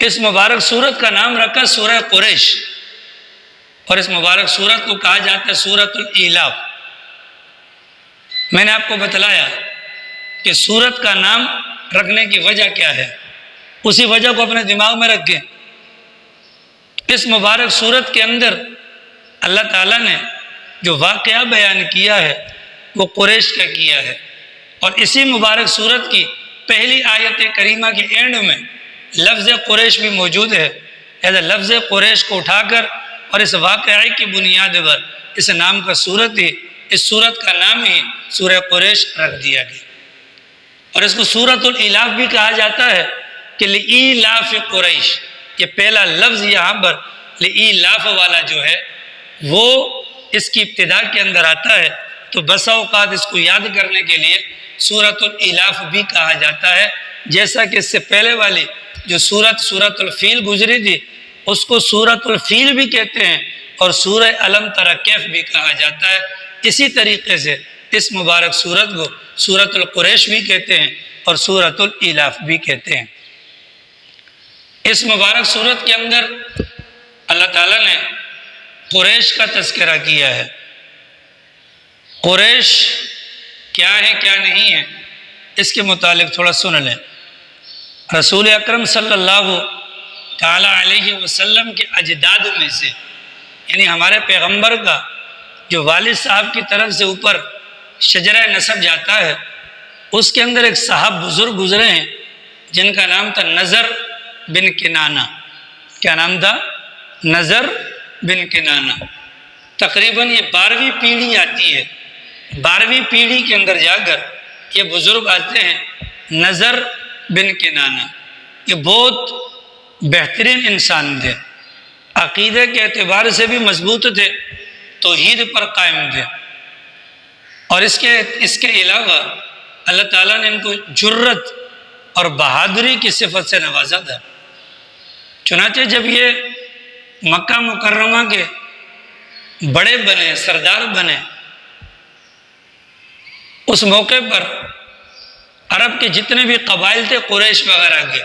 اس مبارک سورت کا نام رکھا سورہ قریش، اور اس مبارک سورت کو کہا جاتا ہے سورۃ الایلاف۔ میں نے آپ کو بتلایا کہ سورت کا نام رکھنے کی وجہ کیا ہے، اسی وجہ کو اپنے دماغ میں رکھیں۔ اس مبارک سورت کے اندر اللہ تعالیٰ نے جو واقعہ بیان کیا ہے وہ قریش کا کیا ہے، اور اسی مبارک سورت کی پہلی آیت کریمہ کے اینڈ میں لفظ قریش بھی موجود ہے۔ لہذا لفظ قریش کو اٹھا کر اور اس واقعے کی بنیاد پر اس نام کا اس سورت کا نام ہی سورہ قریش رکھ دیا گیا، اور اس کو سورۃ الایلاف بھی کہا جاتا ہے کہ لإیلاف قریش۔ یہ پہلا لفظ یہاں پر لإیلاف والا جو ہے وہ اس کی ابتدا کے اندر آتا ہے، تو بسا اوقات اس کو یاد کرنے کے لیے سورۃ الایلاف بھی کہا جاتا ہے، جیسا کہ اس سے پہلے والی جو سورۃ الفیل گزری تھی اس کو سورۃ الفیل بھی کہتے ہیں، اور سورہ الم تر کیف بھی کہا جاتا ہے۔ اسی طریقے سے اس مبارک سورت کو سورۃ القریش بھی کہتے ہیں اور سورۃ الایلاف بھی کہتے ہیں۔ اس مبارک سورت کے اندر اللہ تعالیٰ نے قریش کا تذکرہ کیا ہے۔ قریش کیا ہے کیا نہیں ہے اس کے متعلق تھوڑا سن لیں۔ رسول اکرم صلی اللہ تعالیٰ علیہ وسلم کے اجداد میں سے، یعنی ہمارے پیغمبر کا جو والد صاحب کی طرف سے اوپر شجرہ نسب جاتا ہے، اس کے اندر ایک صاحب بزرگ گزرے ہیں جن کا نام تھا نضر بن کنانہ۔ کیا نام تھا؟ نضر بن کنانہ۔ تقریباً یہ 12ویں پیڑھی آتی ہے، 12ویں پیڑھی کے اندر جا کر یہ بزرگ آتے ہیں نضر بن کنانہ۔ یہ بہت بہترین انسان تھے، عقیدے کے اعتبار سے بھی مضبوط تھے، توحید پر قائم تھے، اور اس کے علاوہ اللہ تعالیٰ نے ان کو جرت اور بہادری کی صفت سے نوازا تھا۔ چنانچہ جب یہ مکہ مکرمہ کے بڑے بنے، سردار بنے، اس موقع پر عرب کے جتنے بھی قبائل تھے، قریش وغیرہ کے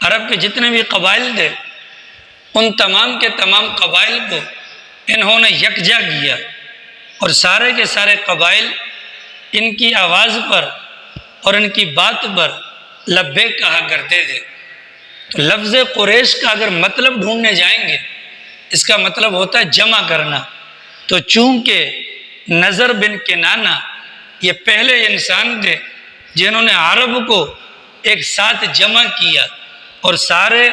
عرب کے جتنے بھی قبائل تھے، ان تمام کے تمام قبائل کو انہوں نے یکجا کیا، اور سارے کے سارے قبائل ان کی آواز پر اور ان کی بات پر لبیک کہا کرتے تھے۔ تو لفظ قریش کا اگر مطلب ڈھونڈنے جائیں گے، اس کا مطلب ہوتا ہے جمع کرنا۔ تو چونکہ نضر بن کنانہ یہ پہلے انسان تھے جنہوں نے عرب کو ایک ساتھ جمع کیا، اور سارے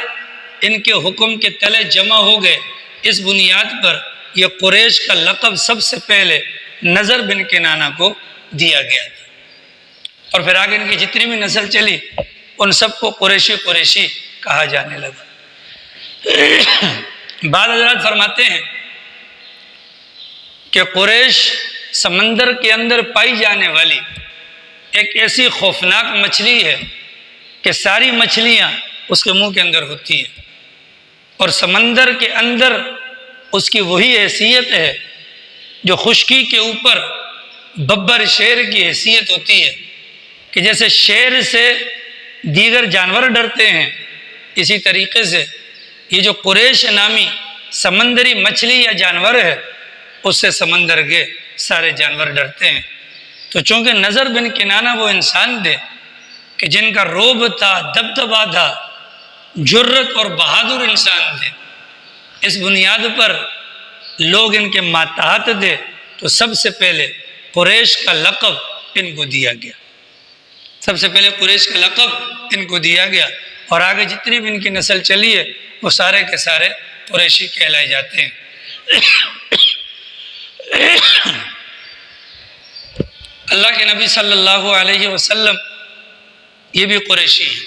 ان کے حکم کے تلے جمع ہو گئے، اس بنیاد پر یہ قریش کا لقب سب سے پہلے نضر بن کنانہ کو دیا گیا تھا، اور پھر آگے ان کی جتنی بھی نسل چلی ان سب کو قریشی کہا جانے لگا۔ بعض حضرات فرماتے ہیں کہ قریش سمندر کے اندر پائی جانے والی ایک ایسی خوفناک مچھلی ہے کہ ساری مچھلیاں اس کے منہ کے اندر ہوتی ہیں، اور سمندر کے اندر اس کی وہی حیثیت ہے جو خشکی کے اوپر ببر شیر کی حیثیت ہوتی ہے، کہ جیسے شیر سے دیگر جانور ڈرتے ہیں، اسی طریقے سے یہ جو قریش نامی سمندری مچھلی یا جانور ہے اس سے سمندر کے سارے جانور ڈرتے ہیں۔ تو چونکہ نضر بن کنانہ وہ انسان تھے کہ جن کا روب تھا، دبدبا تھا، جرت اور بہادر انسان تھے، اس بنیاد پر لوگ ان کے ماتحت تھے، تو سب سے پہلے قریش کا لقب ان کو دیا گیا، سب سے پہلے قریش کا لقب ان کو دیا گیا، اور آگے جتنی بھی ان کی نسل چلی ہے وہ سارے کے سارے قریشی کہلائے جاتے ہیں۔ اللہ کے نبی صلی اللہ علیہ وسلم یہ بھی قریشی ہیں،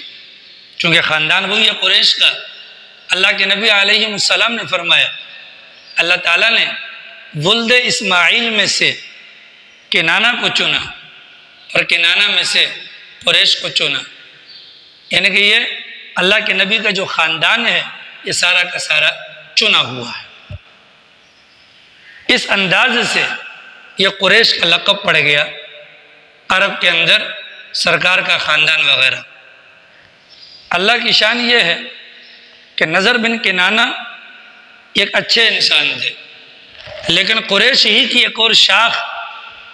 چونکہ خاندان وہی ہے قریش کا۔ اللہ کے نبی علیہ السلام نے فرمایا، اللہ تعالیٰ نے ولد اسماعیل میں سے کنانہ کو چنا اور کنانہ میں سے قریش کو چنا، یعنی کہ یہ اللہ کے نبی کا جو خاندان ہے یہ سارا کا سارا چنا ہوا ہے۔ اس انداز سے یہ قریش کا لقب پڑ گیا عرب کے اندر، سرکار کا خاندان وغیرہ۔ اللہ کی شان یہ ہے کہ نضر بن کنانہ ایک اچھے انسان تھے، لیکن قریش ہی کی ایک اور شاخ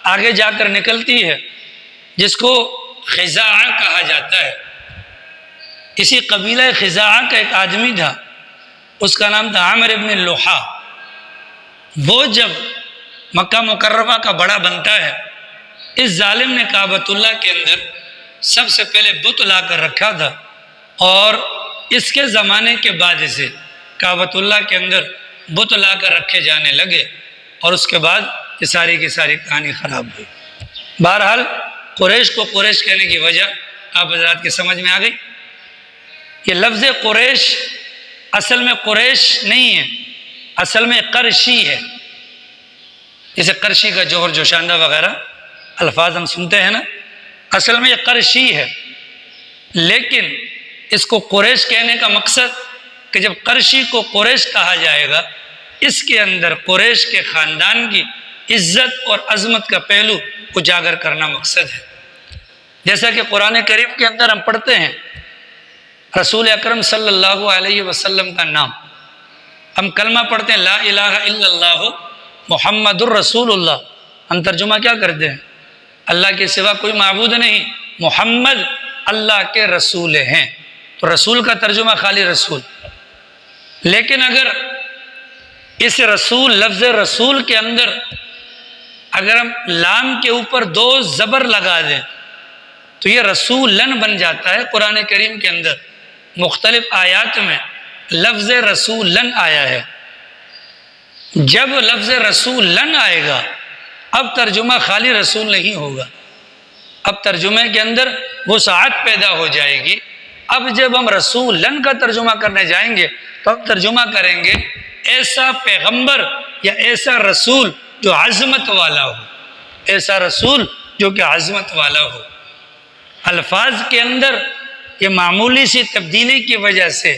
آگے جا کر نکلتی ہے جس کو خزاعہ کہا جاتا ہے۔ اسی قبیلہ خزاعہ کا ایک آدمی تھا، اس کا نام تھا عامر ابن لوحا۔ وہ جب مکہ مکرمہ کا بڑا بنتا ہے، اس ظالم نے کعبۃ اللہ کے اندر سب سے پہلے بت لا کر رکھا تھا، اور اس کے زمانے کے بعد سے کعبۃ اللہ کے اندر بت لا کر رکھے جانے لگے، اور اس کے بعد یہ ساری کی ساری کہانی خراب ہوئی۔ بہرحال قریش کو قریش کہنے کی وجہ آپ حضرات کی سمجھ میں آ گئی۔ یہ لفظ قریش اصل میں قریش نہیں ہے، اصل میں قرشی ہے۔ جیسے قرشی کا جوہر جوشاندہ وغیرہ الفاظ ہم سنتے ہیں نا، اصل میں یہ قرشی ہے، لیکن اس کو قریش کہنے کا مقصد کہ جب قرشی کو قریش کہا جائے گا، اس کے اندر قریش کے خاندان کی عزت اور عظمت کا پہلو اجاگر کرنا مقصد ہے۔ جیسا کہ قرآن کریم کے اندر ہم پڑھتے ہیں رسول اکرم صلی اللہ علیہ وسلم کا نام، ہم کلمہ پڑھتے ہیں لا الہ الا اللہ محمد الرسول اللہ، ہم ترجمہ کیا کرتے ہیں؟ اللہ کے سوا کوئی معبود نہیں، محمد اللہ کے رسول ہیں، تو رسول کا ترجمہ خالی رسول۔ لیکن اگر اس رسول لفظ رسول کے اندر اگر ہم لام کے اوپر 2 زبر لگا دیں تو یہ رسولن بن جاتا ہے۔ قرآن کریم کے اندر مختلف آیات میں لفظ رسولن آیا ہے۔ جب لفظ رسولن آئے گا اب ترجمہ خالی رسول نہیں ہوگا، اب ترجمے کے اندر وسعت پیدا ہو جائے گی۔ اب جب ہم رسولن کا ترجمہ کرنے جائیں گے تو اب ترجمہ کریں گے ایسا پیغمبر یا ایسا رسول جو عظمت والا ہو، ایسا رسول جو کہ عظمت والا ہو۔ الفاظ کے اندر یہ معمولی سی تبدیلی کی وجہ سے،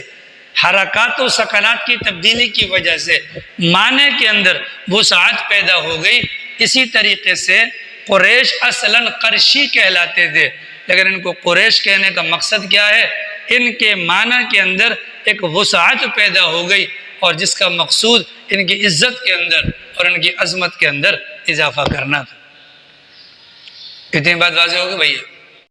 حرکات و سکنات کی تبدیلی کی وجہ سے معنی کے اندر وسعت پیدا ہو گئی۔ اسی طریقے سے قریش اصلاً قرشی کہلاتے تھے، لیکن ان کو قریش کہنے کا مقصد کیا ہے؟ ان کے معنی کے اندر ایک وسعت پیدا ہو گئی، اور جس کا مقصود ان کی عزت کے اندر اور ان کی عظمت کے اندر اضافہ کرنا تھا۔ اتنی بات واضح ہوگی بھائی؟